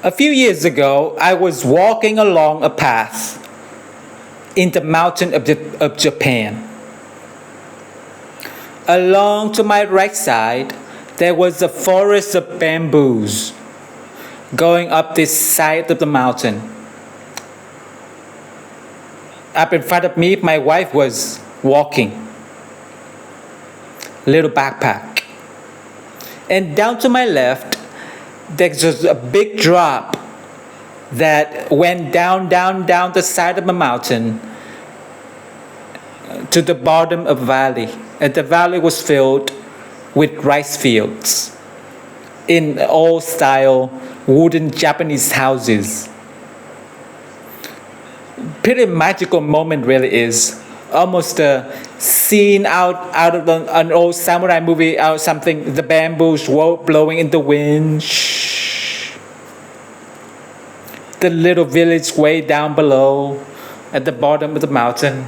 A few years ago, I was walking along a path in the mountain of Japan. Along to my right side, there was a forest of bamboos going up this side of the mountain. Up in front of me, my wife was walking, little backpack. And down to my left, there's just a big drop that went down the side of the mountain to the bottom of the valley. And the valley was filled with rice fields in old style wooden Japanese houses. Pretty magical moment really is. Almost a scene out of an old samurai movie or something. The bamboos blowing in the wind. Shh. The little village way down below at the bottom of the mountain.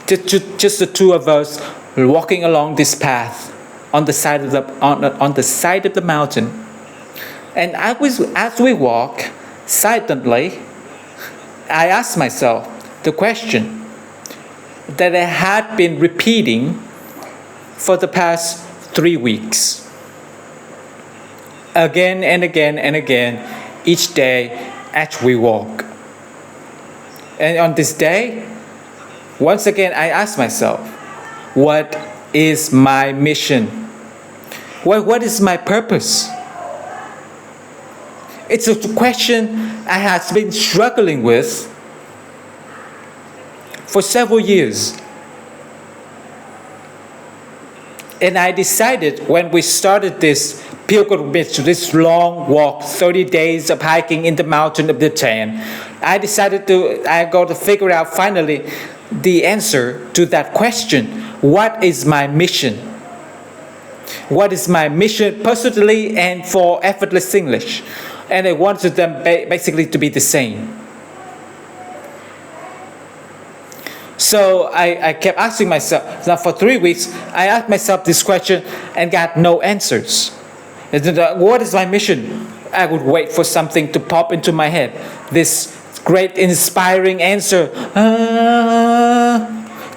Just the two of us walking along this path on the side of the mountain. And as we walk silently, I asked myself the question that I had been repeating for the past 3 weeks. Again and again and again, each day as we walk. And on this day, once again, I asked myself, what is my mission? What is my purpose? It's a question I have been struggling with for several years. And I decided when we started this pilgrimage, this long walk, 30 days of hiking in the mountain of Japan, I got to figure out finally the answer to that question. What is my mission? What is my mission personally and for effortless English? And I wanted them basically to be the same. So I kept asking myself, now for 3 weeks, I asked myself this question and got no answers. What is my mission? I would wait for something to pop into my head. This great inspiring answer,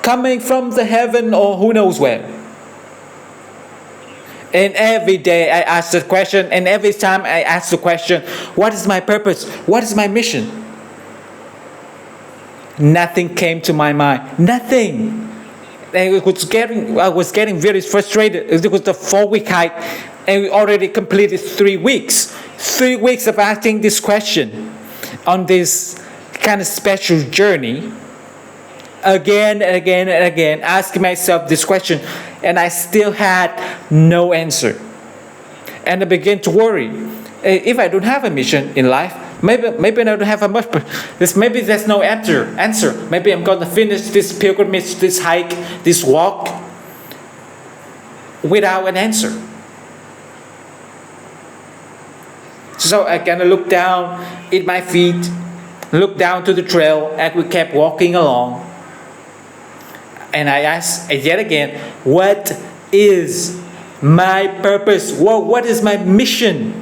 coming from the heaven or who knows where. And every day I ask the question, and every time I ask the question, what is my purpose? What is my mission? Nothing came to my mind. Nothing. I was getting very frustrated. It was the 4-week hike, and we already completed 3 weeks. 3 weeks of asking this question on this kind of special journey. Again and again and again, asking myself this question, and I still had no answer. And I began to worry. If I don't have a mission in life, maybe I don't have a much. Maybe there's no answer. Maybe I'm going to finish this pilgrimage, this hike, this walk without an answer. So I kind of looked down at my feet, looked down to the trail, and we kept walking along. And I asked yet again, what is my purpose? What is my mission?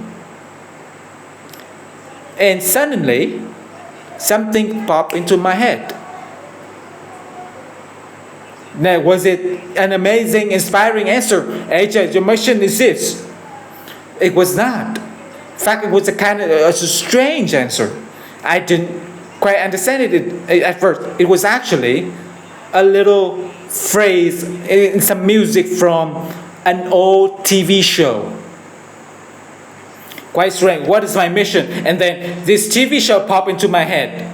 And suddenly, something popped into my head. Now, was it an amazing, inspiring answer? AJ, your mission is this. It was not. In fact, it was a strange answer. I didn't quite understand it at first. It was actually a little phrase in some music from an old TV show. Quite strange. What is my mission? And then this TV show popped into my head.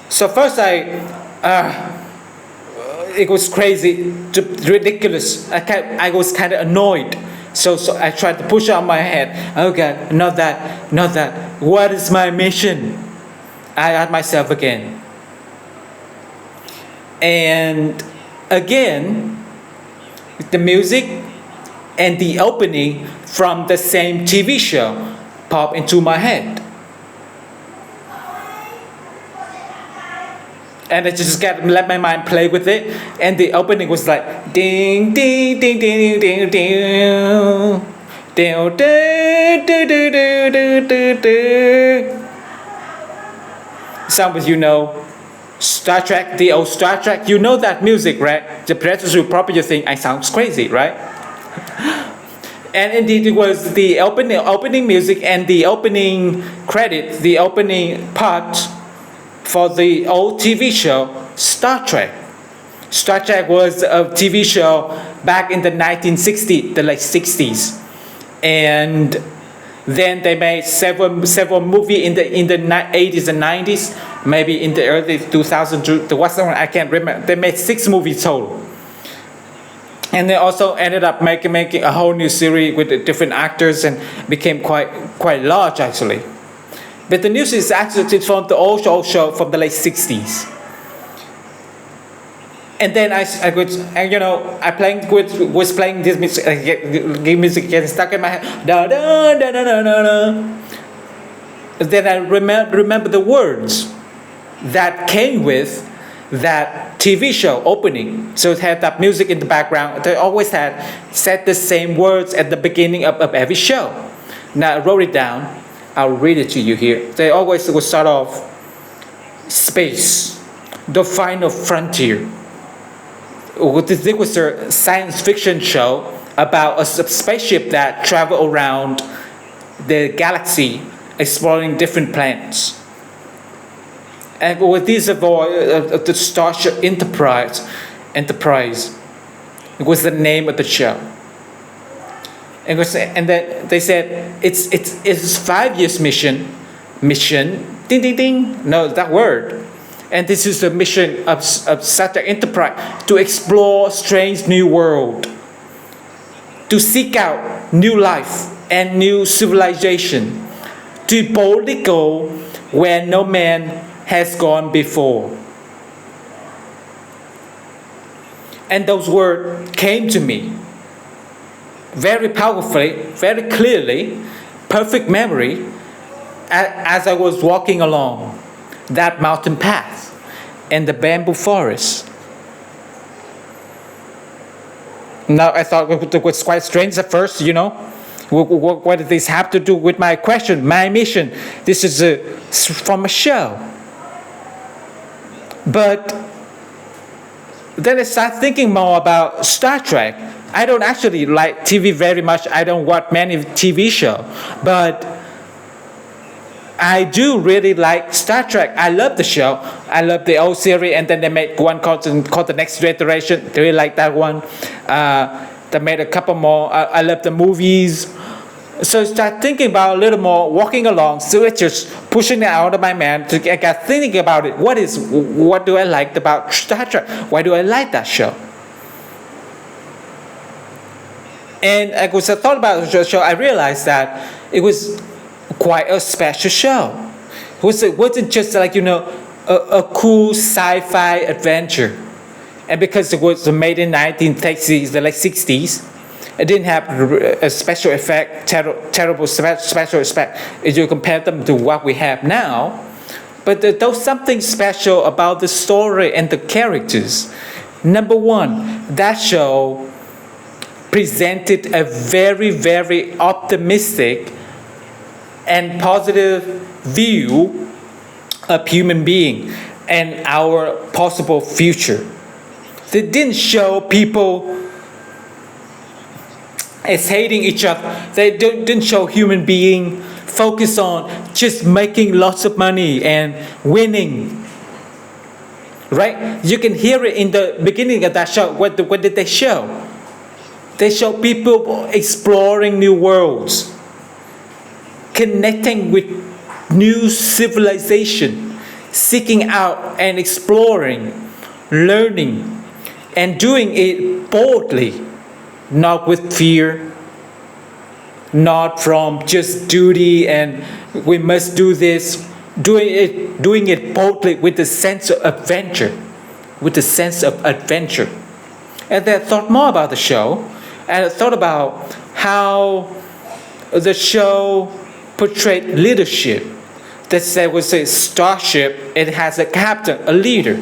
So first it was crazy, ridiculous. I was kind of annoyed. So I tried to push it on my head. Oh God, not that. What is my mission? I asked myself again. And again, the music and the opening from the same TV show popped into my head. And I just let my mind play with it. And the opening was like ding, ding, ding, ding, ding, ding, Some of you know Star Trek, the old Star Trek. You know that music, right? The Predators will probably think I sounds crazy, right? And indeed, it was the opening music and the opening credit, the opening part for the old TV show Star Trek. Star Trek was a TV show back in the 1960s, the late 60s, and then they made several movies in the 80s and 90s, maybe in the early 2000s. There was one I can't remember. They made 6 movies total, and they also ended up making a whole new series with different actors and became quite large actually. But the news is actually from the old show from the late 60s. And then I was playing this music getting stuck in my head. Da da da da da da. Then I remember the words that came with that TV show opening. So it had that music in the background. They always said the same words at the beginning of every show. Now I wrote it down. I'll read it to you here. They always would start off, space, the final frontier. This was a science fiction show about a spaceship that traveled around the galaxy, exploring different planets. And with this of the Starship Enterprise, it was the name of the show. And then they said it's 5 years mission, ding ding ding. No, that word. And this is the mission of such an enterprise, to explore strange new world, to seek out new life and new civilization, to boldly go where no man has gone before. And those words came to me very powerfully, very clearly, perfect memory, as I was walking along that mountain path and the bamboo forest. Now I thought it was quite strange at first, what does this have to do with my question, my mission? This is from a show. But then I started thinking more about Star Trek. I don't actually like TV very much. I don't watch many TV shows, but I do really like Star Trek. I love the show. I love the old series, and then they made one called The Next Generation. I really like that one. They made a couple more. I love the movies. So I started thinking about a little more, walking along, so just pushing it out of my mind. I got thinking about it. What do I like about Star Trek? Why do I like that show? And as I thought about the show, I realized that it was quite a special show. It wasn't just like, a cool sci-fi adventure. And because it was made in 1960s, the late 60s, it didn't have a special effect, terrible special effect if you compare them to what we have now. But there was something special about the story and the characters. Number one, that show presented a very, very optimistic and positive view of human being and our possible future. They didn't show people as hating each other. They didn't show human being focus on just making lots of money and winning. Right? You can hear it in the beginning of that show. What did they show? They show people exploring new worlds, connecting with new civilization, seeking out and exploring, learning, and doing it boldly, not with fear, not from just duty and we must do this, doing it boldly with a sense of adventure, And then I thought more about the show, and I thought about how the show portrayed leadership. That there was a starship, it has a captain, a leader.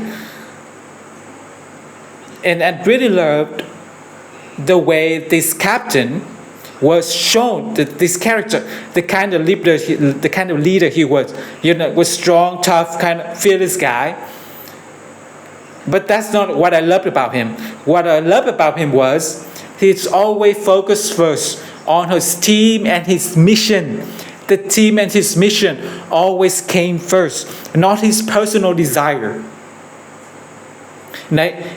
And I really loved the way this captain was shown that this character, the kind of leader he was, was strong, tough, kind of fearless guy. But that's not what I loved about him. What I loved about him was he's always focused first on his team and his mission. The team and his mission always came first, not his personal desire.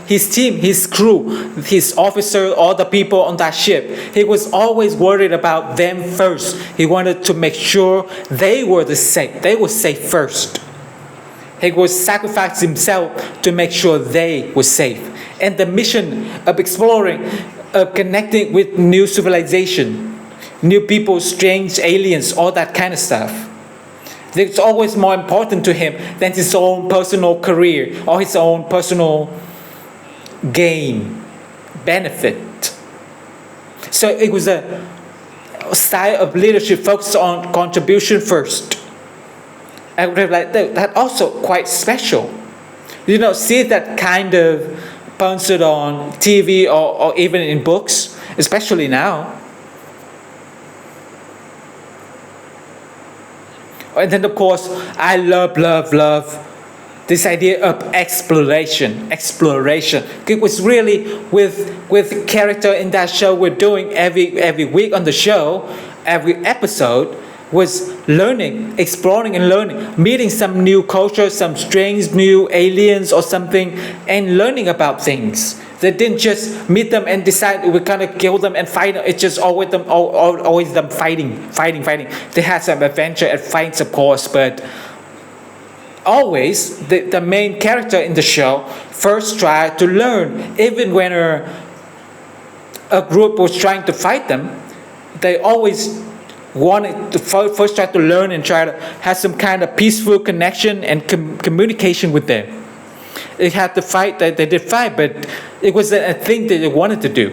His team, his crew, his officer, all the people on that ship, he was always worried about them first. He wanted to make sure they were safe first. He would sacrifice himself to make sure they were safe. And the mission of exploring, of connecting with new civilization, new people, strange aliens, all that kind of stuff. It's always more important to him than his own personal career or his own personal gain, benefit. So it was a style of leadership focused on contribution first. I would have like that also quite special. See that kind of punctured on TV or even in books, especially now. And then of course, I love this idea of exploration. It was really with character in that show we're doing every week on the show, every episode was learning, exploring and learning, meeting some new culture, some strange new aliens or something, and learning about things. They didn't just meet them and decide we're gonna kill them and fight them. It's just always them fighting. They had some adventure and fights, of course, but always the main character in the show first tried to learn. Even when a group was trying to fight them, they always wanted to first try to learn and try to have some kind of peaceful connection and communication with them. They had to fight, they did fight, but it was a thing that they wanted to do.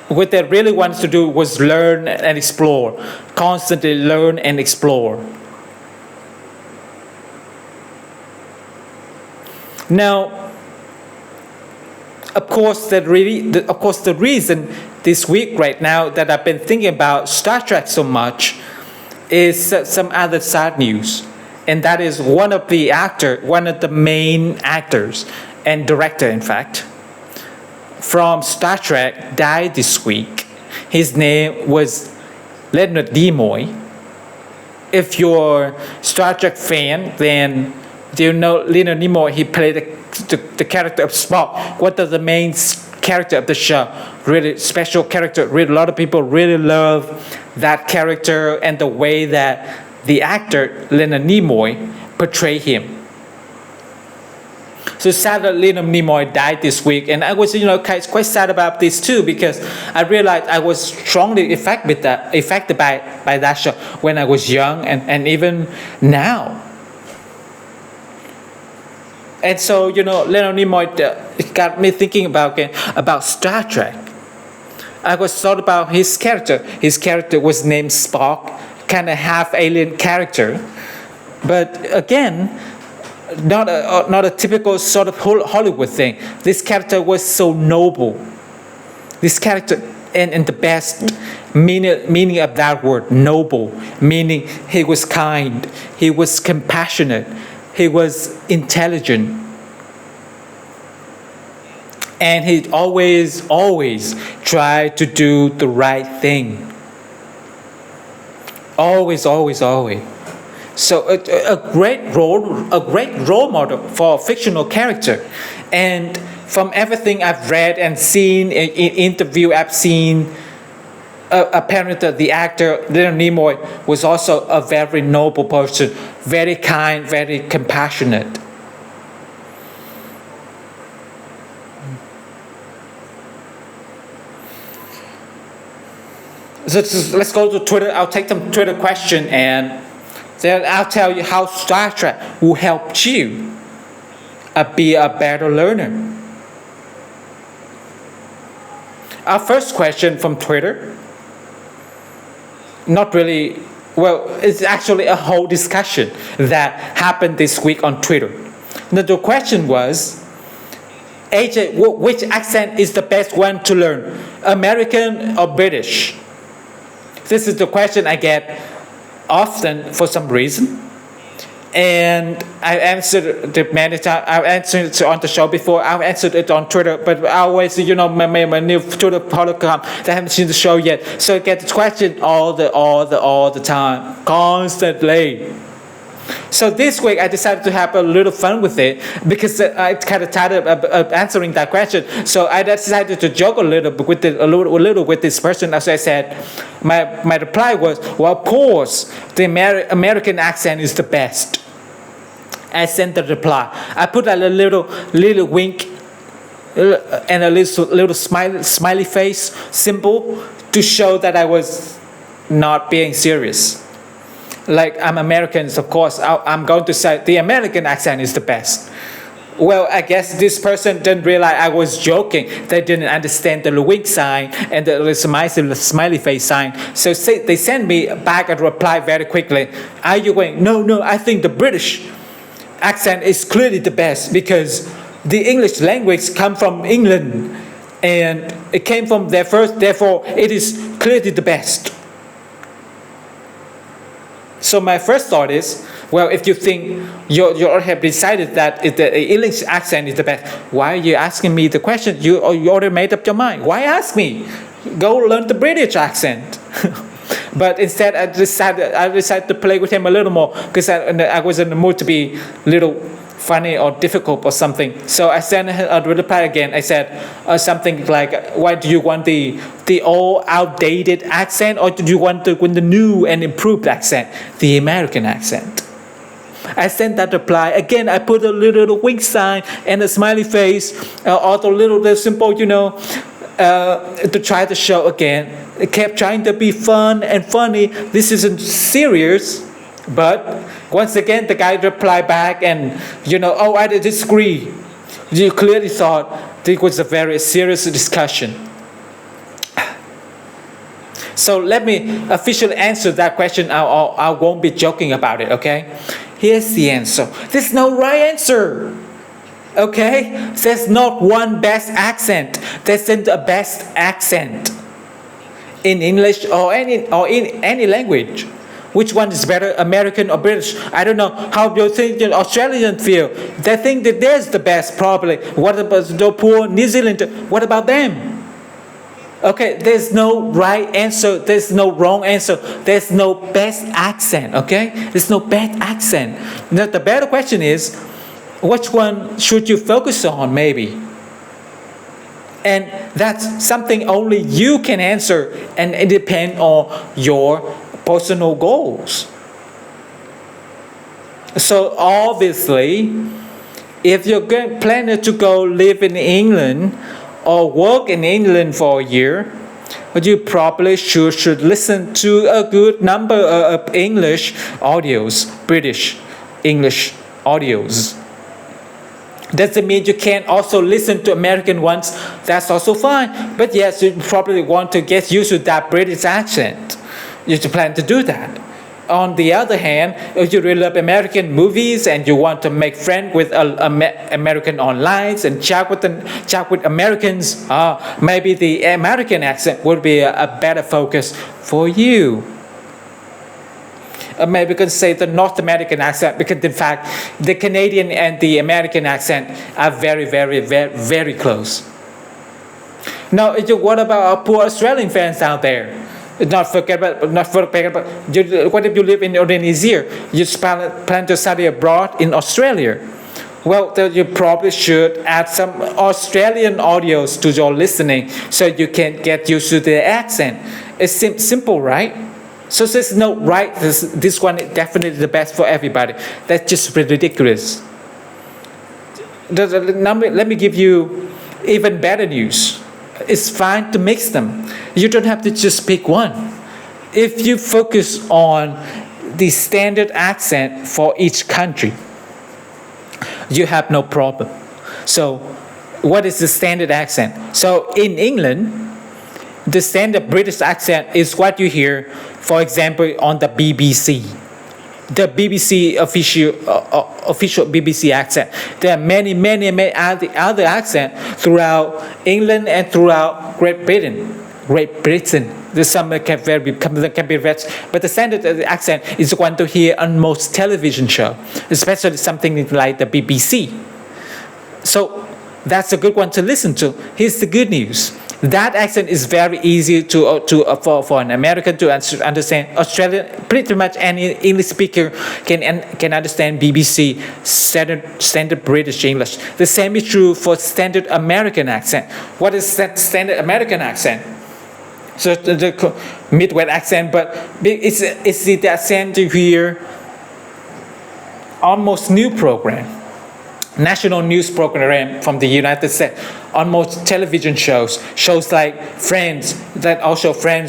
What they really wanted to do was learn and explore, constantly learn and explore. Now, of course, the reason this week right now that I've been thinking about Star Trek so much is some other sad news. And that is one of the main actors and director, in fact, from Star Trek died this week. His name was Leonard Nimoy. If you're a Star Trek fan, then do you know Leonard Nimoy? He played the character of Spock. What is the main character of the show? Really special character. Really, a lot of people really love that character and the way that the actor Leonard Nimoy portrayed him. So sad that Leonard Nimoy died this week, and I was quite sad about this too, because I realized I was strongly affected by that show when I was young and even now. And so Leonard Nimoy got me thinking about Star Trek. I was thought about his character. His character was named Spock, kind of half alien character, but again, not a typical sort of Hollywood thing. This character was so noble. This character, in the best meaning of that word, noble, meaning he was kind, he was compassionate, he was intelligent, and he always tried to do the right thing. Always. So a great role model for a fictional character. And from everything I've read and seen in interview I've seen, apparently the actor Leonard Nimoy was also a very noble person, very kind, very compassionate. So let's go to Twitter. I'll take some Twitter question and then I'll tell you how Star Trek will help you be a better learner. Our first question from Twitter, not really, well, it's actually a whole discussion that happened this week on Twitter. Now, the question was, AJ, which accent is the best one to learn? American or British? This is the question I get often for some reason. And I answered it many times. I've answered it on the show before. I've answered it on Twitter, but I always, my new Twitter follow-come. They haven't seen the show yet, so I get the question all the time, constantly. So this week I decided to have a little fun with it because I kind of tired of answering that question. So I decided to joke a little with this person. So I said, my reply was, well, of course, the American accent is the best. I sent the reply. I put a little wink and a little smiley face symbol to show that I was not being serious. Like, I'm American, of course, I'm going to say the American accent is the best. Well, I guess this person didn't realize I was joking. They didn't understand the wink sign and the smiley face sign. So they sent me back a reply very quickly. Are you going? No, I think the British accent is clearly the best because the English language come from England and it came from there first, therefore it is clearly the best. So my first thought is, well, if you think you already have decided that the English accent is the best, why are you asking me the question? You already made up your mind. Why ask me? Go learn the British accent. But instead, I decided to play with him a little more because I was in the mood to be a little funny or difficult or something. So I sent a reply again. I said something like, why do you want the old outdated accent, or do you want the new and improved accent, the American accent? I sent that reply. Again, I put a little wink sign and a smiley face, or the little symbol, to try to show again. I kept trying to be fun and funny. This isn't serious. But once again, the guy replied back and, oh, I disagree. You clearly thought this was a very serious discussion. So let me officially answer that question. I won't be joking about it, okay? Here's the answer. There's no right answer. Okay? There's not one best accent. There isn't a best accent in English or in any language. Which one is better, American or British? I don't know. How do you think the Australians feel? They think that theirs the best, probably. What about the poor New Zealander? What about them? Okay, there's no right answer. There's no wrong answer. There's no best accent, okay? There's no bad accent. Now, the better question is, which one should you focus on, maybe? And that's something only you can answer, and it depends on your personal goals. So obviously, if you're planning to go live in England or work in England for a year, you probably should listen to a good number of English audios, British English audios. Doesn't mean you can't also listen to American ones. That's also fine. But yes, you probably want to get used to that British accent. You should plan to do that. On the other hand, if you really love American movies and you want to make friends with American online and chat with Americans, maybe the American accent would be a better focus for you. Maybe you can say the North American accent, because in fact, the Canadian and the American accent are very, very, very, very close. Now, what about our poor Australian fans out there? Not forget about. What if you live in Indonesia? You plan to study abroad in Australia. Well, then you probably should add some Australian audios to your listening so you can get used to the accent. It's simple, right? So there's no right. This one is definitely the best for everybody. That's just ridiculous. Let me give you even better news. It's fine to mix them. You don't have to just pick one. If you focus on the standard accent for each country, you have no problem. So, what is the standard accent? So, in England, the standard British accent is what you hear, for example, on the BBC. the BBC official BBC accent. There are many other accents throughout England and throughout Great Britain. There's some that can be read, but the standard accent is one to hear on most television shows, especially something like the BBC. So that's a good one to listen to. Here's the good news. That accent is very easy for an American to understand. Australian, pretty much any English speaker can understand BBC standard British English. The same is true for standard American accent. What is that standard American accent? So the Midwest accent, but it's the accent you hear almost new program. National news program from the United States, on most television shows like Friends,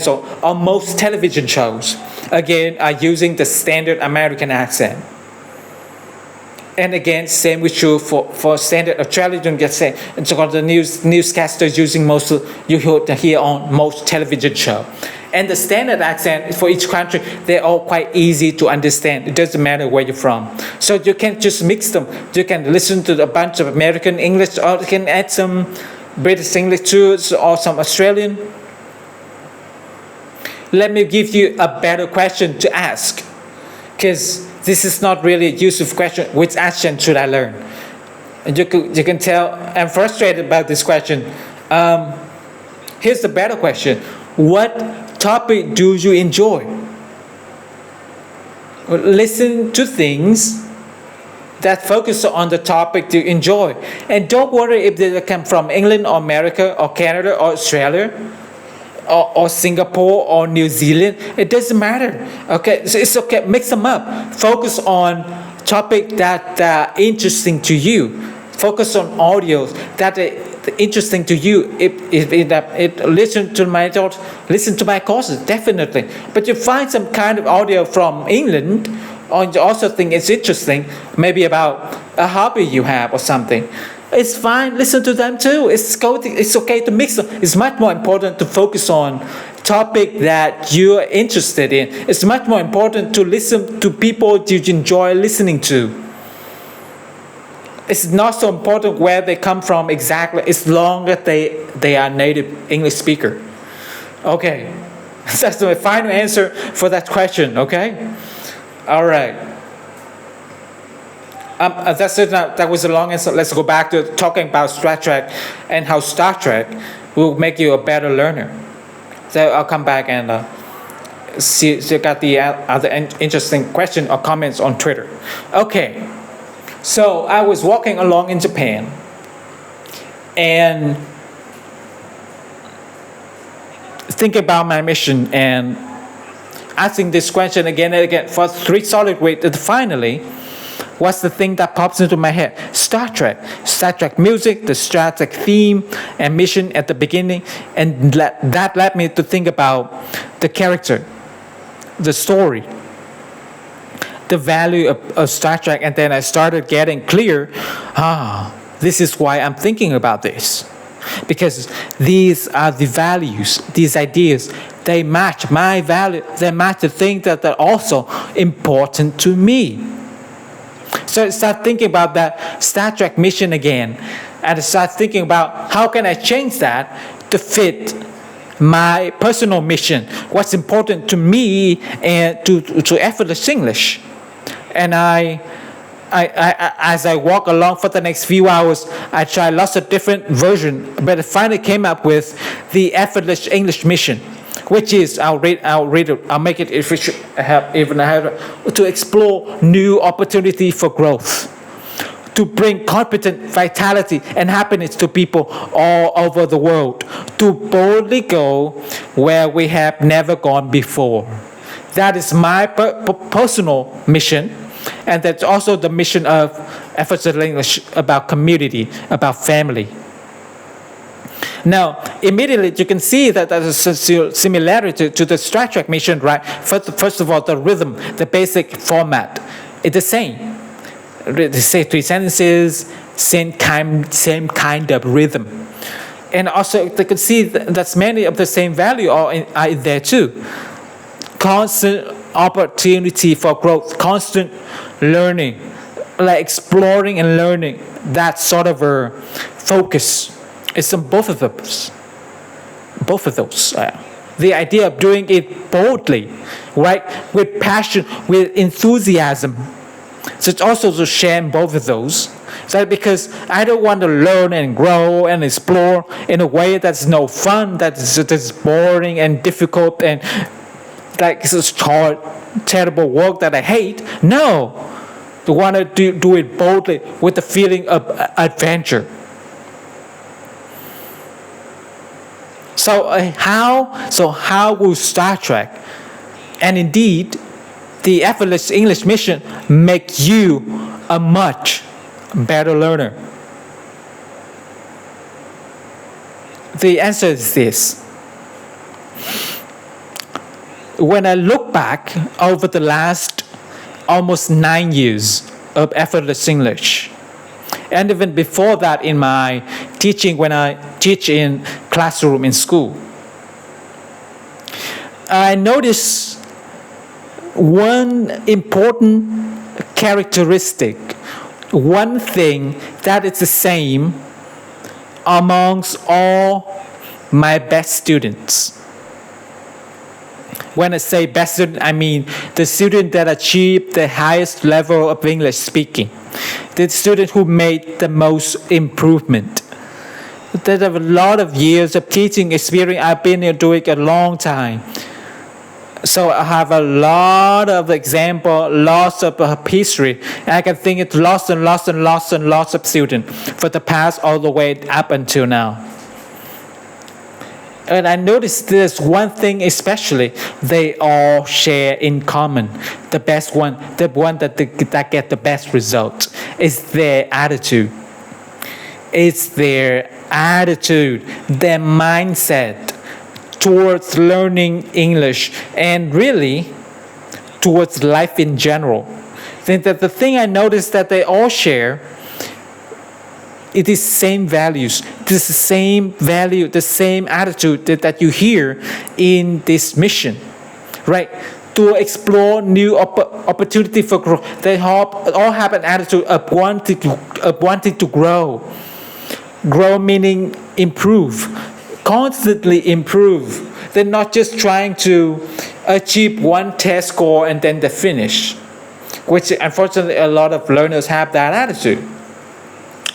or most television shows, again, are using the standard American accent. And again, same is true for standard Australian accent. And so the newscasters using you hear on most television shows. And the standard accent for each country, they're all quite easy to understand. It doesn't matter where you're from. So you can just mix them. You can listen to a bunch of American English, or you can add some British English to it, or some Australian. Let me give you a better question to ask, because this is not really a useful question. Which accent should I learn? And you can tell I'm frustrated about this question. Here's the better question. What topic do you enjoy? Listen to things that focus on the topic you enjoy. And don't worry if they come from England or America or Canada or Australia or Singapore or New Zealand. It doesn't matter. Okay, so it's okay. Mix them up. Focus on topics that are interesting to you. Focus on audios that are interesting to you. Listen to my courses, definitely. But you find some kind of audio from England, or you also think it's interesting, maybe about a hobby you have or something. It's fine. Listen to them too. It's okay to mix them. It's much more important to focus on topic that you're interested in. It's much more important to listen to people you enjoy listening to. It's not so important where they come from exactly, as long as they are native English speaker. Okay, that's my final answer for that question. Okay, all right. That's it. Now that was a long answer. Let's go back to talking about Star Trek and how Star Trek will make you a better learner. So I'll come back and see if you got the other interesting question or comments on Twitter. Okay. So I was walking along in Japan, and thinking about my mission and asking this question again and again for 3 solid weeks. And finally, what's the thing that pops into my head? Star Trek music, the Star Trek theme and mission at the beginning, and that led me to think about the character, the story, the value of Star Trek, and then I started getting clear, this is why I'm thinking about this. Because these are the values, these ideas, they match my value, they match the things that are also important to me. So I start thinking about that Star Trek mission again, and I start thinking about how can I change that to fit my personal mission, what's important to me and to effortless English. And I as I walk along for the next few hours, I tried lots of different versions, but I finally came up with the effortless English mission, which is I'll make it efficient, to explore new opportunity for growth, to bring competent vitality and happiness to people all over the world, to boldly go where we have never gone before. That is my personal mission. And that's also the mission of Effortless English, about community, about family. Now, immediately you can see that there's a similarity to the Star Trek mission, right? First of all, the rhythm, the basic format, it's the same. They say 3 sentences, same kind of rhythm. And also, they can see that many of the same value are in there too. Constant opportunity for growth, constant learning, like exploring and learning. That sort of a focus is on both of those. Both of those. The idea of doing it boldly, right, with passion, with enthusiasm. So it's also to share both of those. So because I don't want to learn and grow and explore in a way that's no fun, that's boring and difficult and like it's just hard, terrible work that I hate. No, I want to do it boldly with the feeling of adventure. So how will Star Trek and indeed the Effortless English Mission make you a much better learner? The answer is this. When I look back over the last almost 9 years of Effortless English, and even before that in my teaching when I teach in classroom in school, I noticed one important characteristic, one thing that is the same amongst all my best students. When I say best student, I mean the student that achieved the highest level of English speaking, the student who made the most improvement. They have a lot of years of teaching experience. I've been here doing a long time. So I have a lot of example, lots of history. And I can think it's lots of students for the past all the way up until now. And I noticed there's one thing especially they all share in common. The best one, the one that get the best result is their attitude. It's their attitude, their mindset towards learning English and really towards life in general. Then the thing I noticed that they all share, it is same values, it is the same value, the same attitude that you hear in this mission, right? To explore new opportunity for growth. They all have an attitude of wanting to grow. Grow meaning improve, constantly improve. They're not just trying to achieve one test score and then they finish, which unfortunately a lot of learners have that attitude.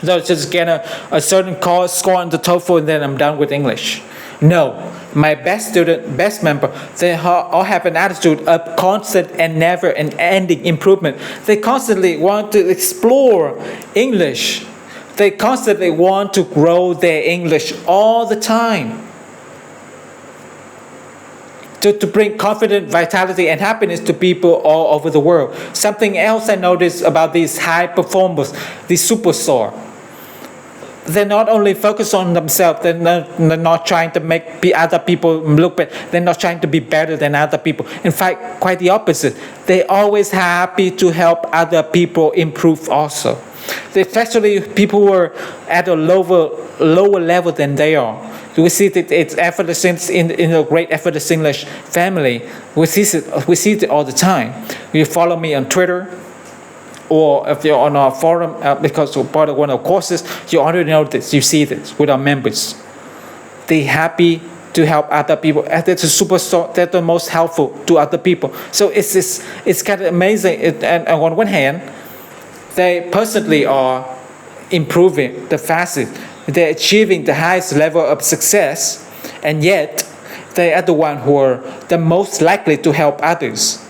So just get a certain score on the TOEFL and then I'm done with English. No, my best student, best member, they all have an attitude of constant and never ending improvement. They constantly want to explore English. They constantly want to grow their English all the time. To bring confidence, vitality, and happiness to people all over the world. Something else I noticed about these high performers, these superstars, they're not only focused on themselves, they're not trying to make other people look better, they're not trying to be better than other people. In fact, quite the opposite. They're always happy to help other people improve also. Especially people who are at a lower level than they are. We see that it's effortless in a great Effortless English family. We see it all the time. You follow me on Twitter, or if you're on our forum because you're part of one of our courses, you already know this. You see this with our members. They're happy to help other people. They're the superstar. They're the most helpful to other people. So it's kind of amazing. And on one hand, they personally are improving the fastest. They're achieving the highest level of success, and yet they are the one who are the most likely to help others.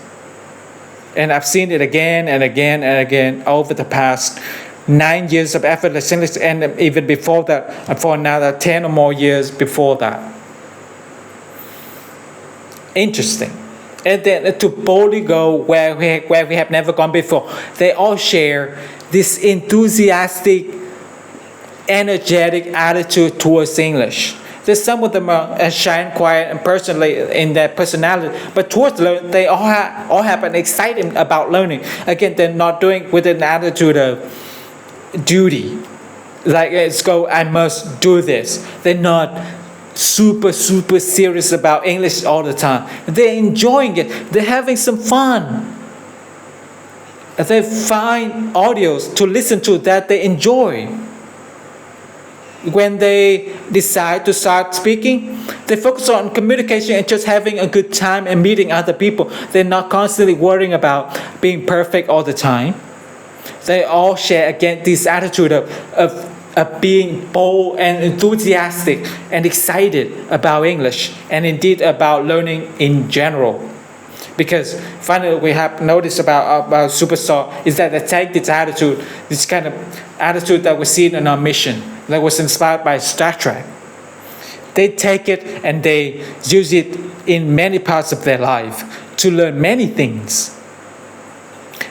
And I've seen it again and again and again over the past 9 years of Effortless English, and even before that, and for another 10 or more years before that. Interesting. And then to boldly go where we have never gone before. They all share this enthusiastic, energetic attitude towards English. There's some of them are shy and quiet and personally in their personality, but towards learning, they all have an excitement about learning. Again, they're not doing with an attitude of duty, like let's go, I must do this. They're not super serious about English all the time. They're enjoying it. They're having some fun. They find audios to listen to that they enjoy. When they decide to start speaking, they focus on communication and just having a good time and meeting other people. They're not constantly worrying about being perfect all the time. They all share again this attitude of being bold and enthusiastic and excited about English and indeed about learning in general. Because finally we have noticed about Superstar is that they take this attitude, this kind of attitude that we see in our mission, that was inspired by Star Trek. They take it and they use it in many parts of their life to learn many things.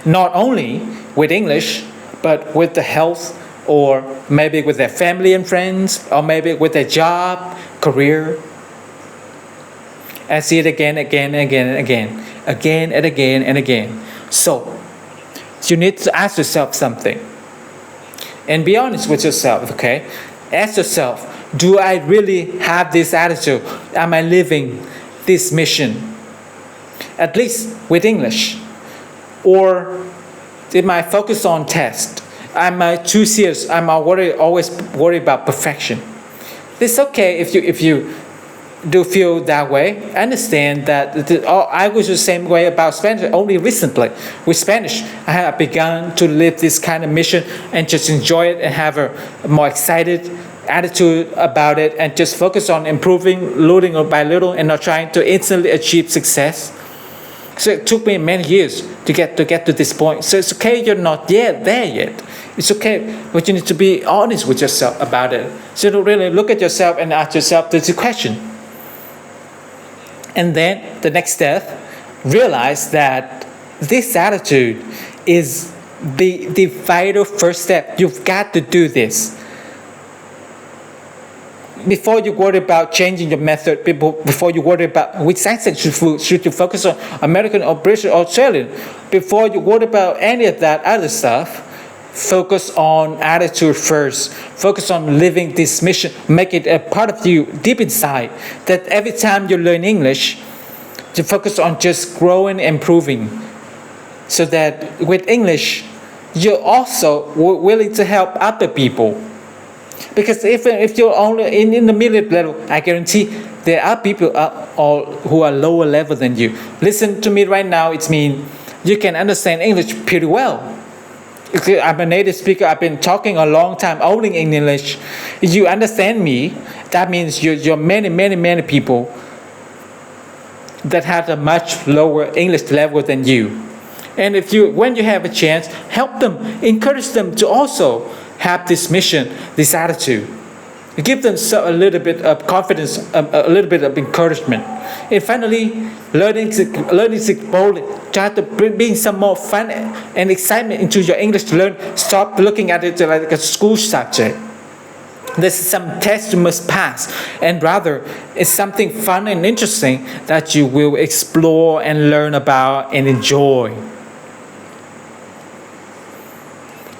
Not only with English, but with the health, or maybe with their family and friends, or maybe with their job, career. And see it again and again. So, you need to ask yourself something. And be honest with yourself, okay? Ask yourself, do I really have this attitude? Am I living this mission? At least with English. Or am I focused on test? Am I too serious? Am I always worried about perfection? It's okay if you do feel that way. I understand that I was the same way about Spanish. Only recently with Spanish, I have begun to live this kind of mission and just enjoy it and have a more excited attitude about it and just focus on improving little by little and not trying to instantly achieve success. So it took me many years to get to this point. So it's okay you're not yet there yet. It's okay, but you need to be honest with yourself about it. So to really look at yourself and ask yourself this question. And then the next step, realize that this attitude is the vital first step. You've got to do this. Before you worry about changing your method, before you worry about which accent should you focus on, American or British or Australian, before you worry about any of that other stuff, focus on attitude first. Focus on living this mission. Make it a part of you deep inside. That every time you learn English, you focus on just growing and improving. So that with English, you're also willing to help other people. Because if you're only in the middle level, I guarantee there are people who are lower level than you. Listen to me right now. It means you can understand English pretty well. I'm a native speaker. I've been talking a long time only in English. If you understand me, that means you're many people that have a much lower English level than you. And when you have a chance, help them, encourage them to also have this mission, this attitude. Give them a little bit of confidence, a little bit of encouragement. And finally, learning boldly. Try to bring some more fun and excitement into your English to learn. Stop looking at it like a school subject. This is some test you must pass, and rather it's something fun and interesting that you will explore and learn about and enjoy.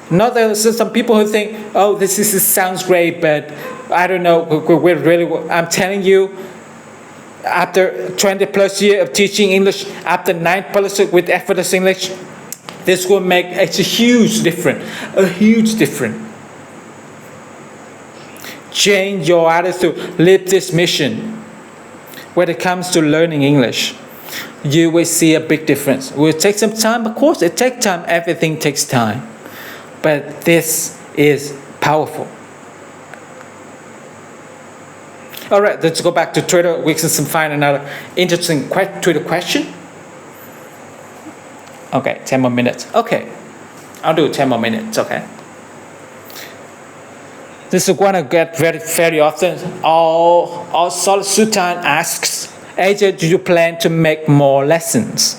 Not that some people who think, oh, this sounds great, but I don't know, I'm telling you, after 20 plus years of teaching English, after 9 plus with effortless English, this will make a huge difference. Change your attitude, live this mission. When it comes to learning English, you will see a big difference. It will take some time, of course, it takes time, everything takes time. But this is powerful. All right, let's go back to Twitter. We can find another interesting Twitter question. Okay, 10 more minutes. Okay, I'll do 10 more minutes, okay? This is one I get very often. All Solid Sultan asks, AJ, do you plan to make more lessons?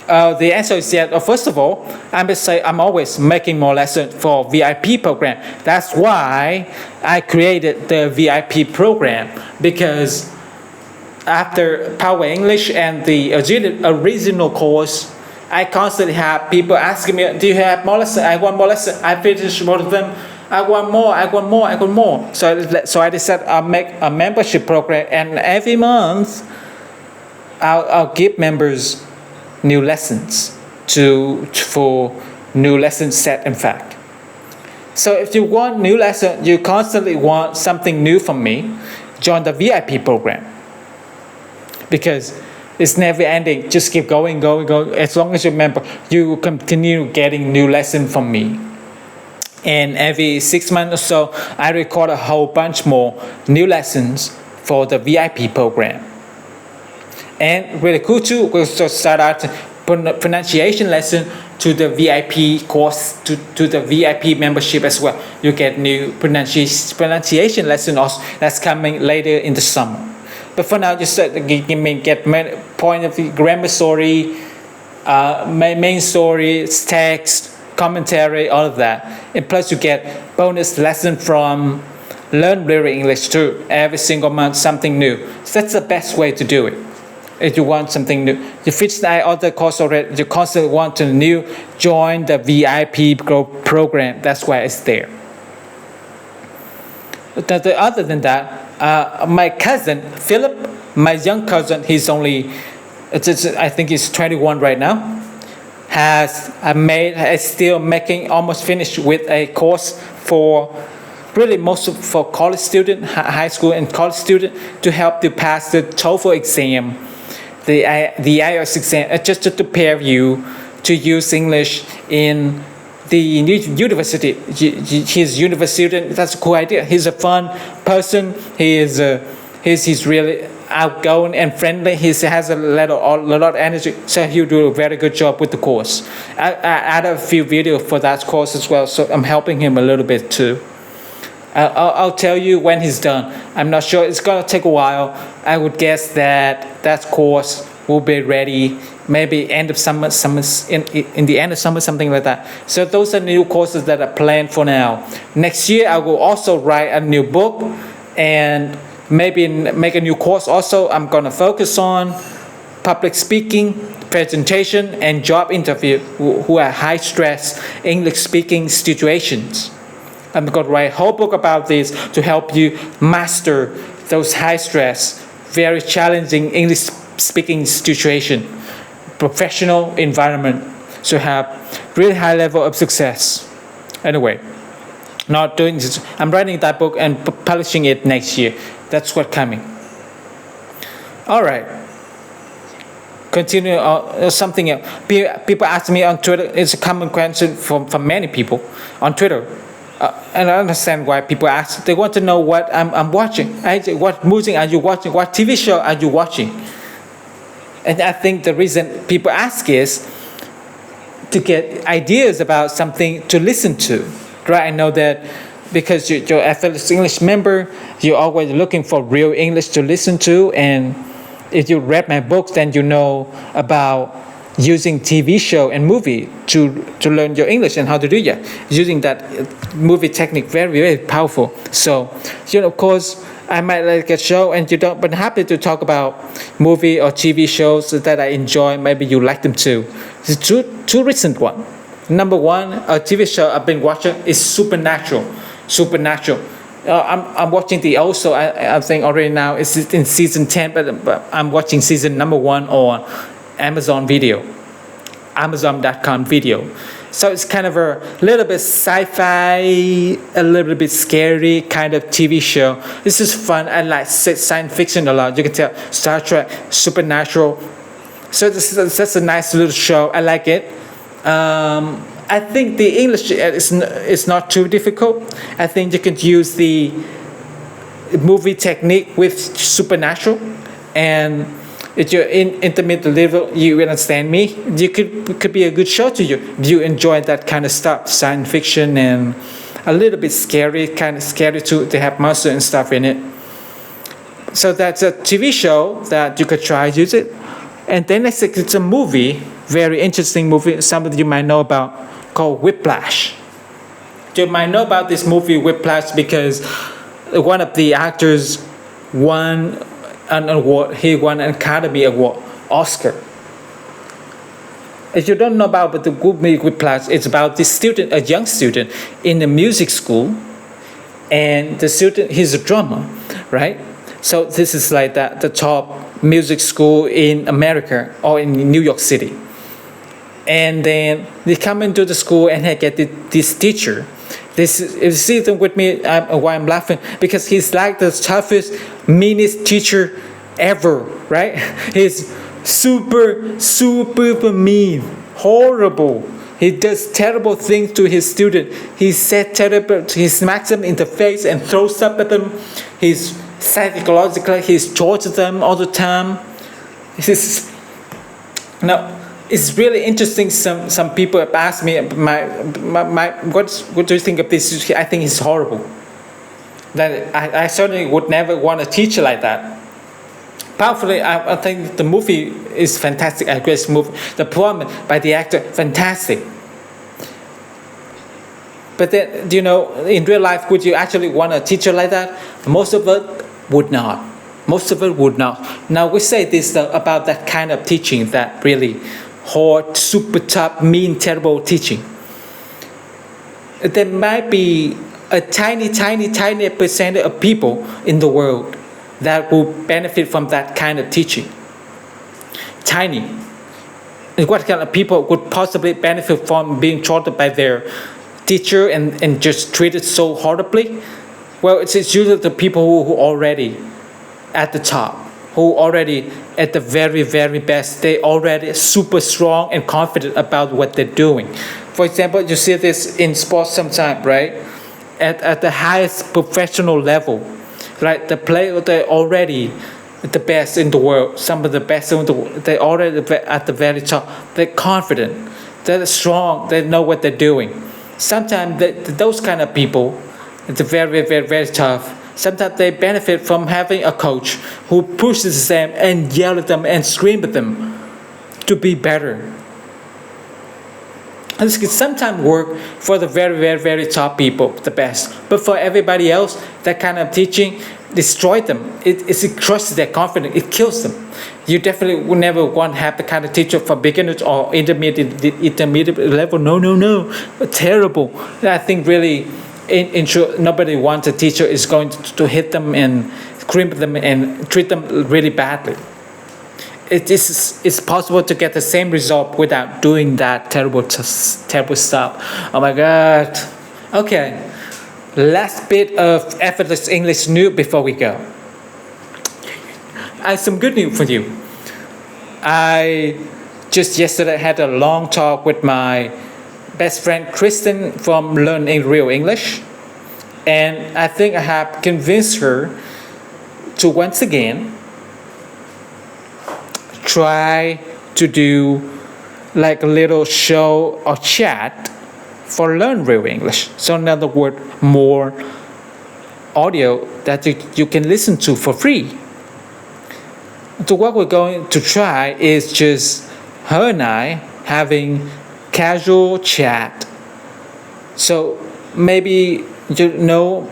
The answer is yes. First of all, I'm going to say I'm always making more lessons for VIP program. That's why I created the VIP program, because after Power English and the original course, I constantly have people asking me, do you have more lessons? I want more lessons. I finished most of them. I want more, I want more, I want more. So I decided I'll make a membership program, and every month I'll give members new lessons for new lesson set, in fact. So if you want new lesson, you constantly want something new from me, join the VIP program. Because it's never ending. Just keep going, going, going. As long as you remember, you continue getting new lesson from me. And every 6 months or so, I record a whole bunch more new lessons for the VIP program. And really cool too, we'll just start out pronunciation lesson to the VIP course, to the VIP membership as well. You get new pronunciation lesson also that's coming later in the summer. But for now, just get point of view, grammar story, main story, text, commentary, all of that. And plus you get bonus lesson from Learn Lyric English too. Every single month, something new. So that's the best way to do it. If you want something new, you finish the other course already, you constantly want to new, join the VIP program. That's why it's there. Other than that, my cousin Philip, my young cousin, he's only, I think he's 21 right now, is still making, almost finished with a course for really for college student, high school and college student, to help to pass the TOEFL exam, the IELTS exam, just to prepare you to use English in the university. He's a university student. That's a cool idea. He's a fun person. He's really outgoing and friendly. He has a lot of energy. So he'll do a very good job with the course. I added a few videos for that course as well. So I'm helping him a little bit too. I'll tell you when he's done. I'm not sure. It's gonna take a while. I would guess that course will be ready maybe end of summer, in the end of summer, something like that. So those are new courses that are planned for now. Next year I will also write a new book and maybe make a new course also. I'm gonna focus on public speaking, presentation, and job interview who are high stress English speaking situations. I'm going to write a whole book about this to help you master those high stress, very challenging English speaking situation, professional environment, to have really high level of success. Anyway, not doing this. I'm writing that book and publishing it next year. That's what's coming. All right. Continue something else. People ask me on Twitter. It's a common question from many people on Twitter. And I understand why people ask. They want to know what I'm watching. What movie are you watching? What TV show are you watching? And I think the reason people ask is to get ideas about something to listen to. Right? I know that because you're an FLS English member, you're always looking for real English to listen to. And if you read my books, then you know about using TV show and movie to learn your English and how to do that. Using that movie technique, very, very powerful. So, of course, I might like a show and you don't, but I'm happy to talk about movie or TV shows that I enjoy. Maybe you like them too. It's two recent one. Number one, a TV show I've been watching is Supernatural. I'm watching the also, I think already now it's in season 10, but I'm watching season number 1 on Amazon Video, Amazon.com Video. So it's kind of a little bit sci-fi, a little bit scary kind of TV show. This is fun. I like science fiction a lot. You can tell Star Trek, Supernatural. So that's a nice little show. I like it. I think the English is not too difficult. I think you can use the movie technique with Supernatural, and if you're in intermediate level, you understand me. You could be a good show to you. You enjoy that kind of stuff, science fiction and a little bit scary, kind of scary too. They have monsters and stuff in it. So that's a TV show that you could try use it. And then it's a movie, very interesting movie. Some of you might know about, called Whiplash. You might know about this movie Whiplash because one of the actors won an award. He won an Academy Award, Oscar. If you don't know about the Good Music with Plus, it's about this student, a young student in the music school, and the student, he's a drummer, right? So this is like the top music school in America or in New York City. And then they come into the school and I get this teacher. You see them with me, why I'm laughing, because he's like the toughest, meanest teacher ever, right? He's super mean, horrible. He does terrible things to his student. He smacks them in the face and throws up at them. He's tortures them all the time. Now, it's really interesting. Some people have asked me, what do you think of this? I think it's horrible. That I certainly would never want a teacher like that. Powerfully, I think the movie is fantastic. A great movie. The performance by the actor, fantastic. But then, in real life, would you actually want a teacher like that? Most of it would not. Most of it would not. Now, we say this about that kind of teaching, that really hard, super tough, mean, terrible teaching. There might be a tiny percentage of people in the world that will benefit from that kind of teaching. Tiny. And what kind of people would possibly benefit from being taught by their teacher and just treated so horribly? Well, it's usually the people who already at the top, who already at the very, very best. They already super strong and confident about what they're doing. For example, you see this in sports sometimes, right? At the highest professional level, right? The players, they're already the best in the world. Some of the best in the world. They're already at the very top. They're confident. They're strong. They know what they're doing. Sometimes those kind of people, it's very, very, very tough. Sometimes they benefit from having a coach who pushes them and yells at them and screams at them to be better. And this can sometimes work for the very, very, very top people, the best. But for everybody else, that kind of teaching destroys them. It crushes their confidence. It kills them. You definitely will never want to have the kind of teacher for beginners or intermediate level. No. Terrible. I think really, in short, nobody wants a teacher is going to hit them and crimp them and treat them really badly. It's possible to get the same result without doing that terrible stuff. Oh my God. Okay. Last bit of effortless English news before we go. I have some good news for you. I just yesterday had a long talk with my best friend Kristen from Learning Real English, and I think I have convinced her to once again try to do like a little show or chat for Learn Real English. So in other words, more audio that you can listen to for free. So what we're going to try is just her and I having casual chat. So maybe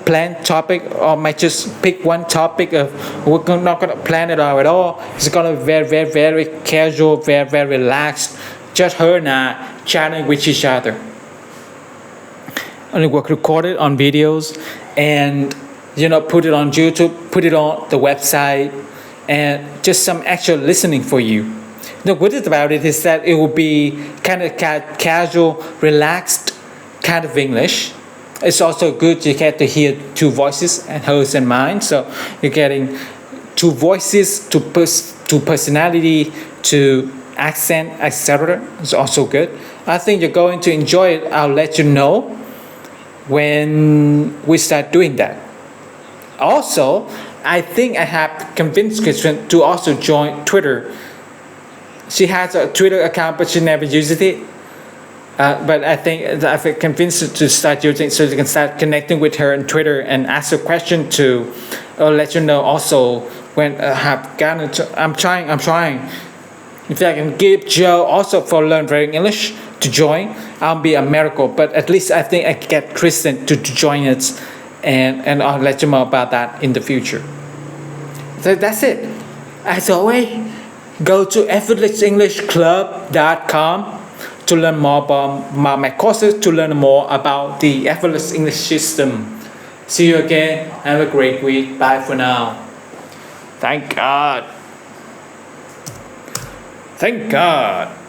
plan topic, or might just pick one topic of we're not going to plan it out at all. It's going to be very, very, very casual, very, very relaxed. Just her and I chatting with each other. And we'll record it on videos and put it on YouTube, put it on the website, and just some actual listening for you. The good thing about it is that it will be kind of casual, relaxed kind of English. It's also good you get to hear two voices, and hers and mine. So you're getting two voices, to personality, to accent, etc. It's also good. I think you're going to enjoy it. I'll let you know when we start doing that. Also, I think I have convinced Kristen to also join Twitter. She has a Twitter account, but she never uses it. But I think I've convinced her to start using it so you can start connecting with her on Twitter and ask her question to let you know also when I have gotten to. I'm trying. If I can give Joe also for Learn Real English to join, I'll be a miracle. But at least I think I can get Kristen to join it, and I'll let you know about that in the future. So that's it. As always, go to effortlessenglishclub.com to learn more about my courses, to learn more about the effortless English system. See you again. Have a great week. Bye for now. Thank God. Thank God.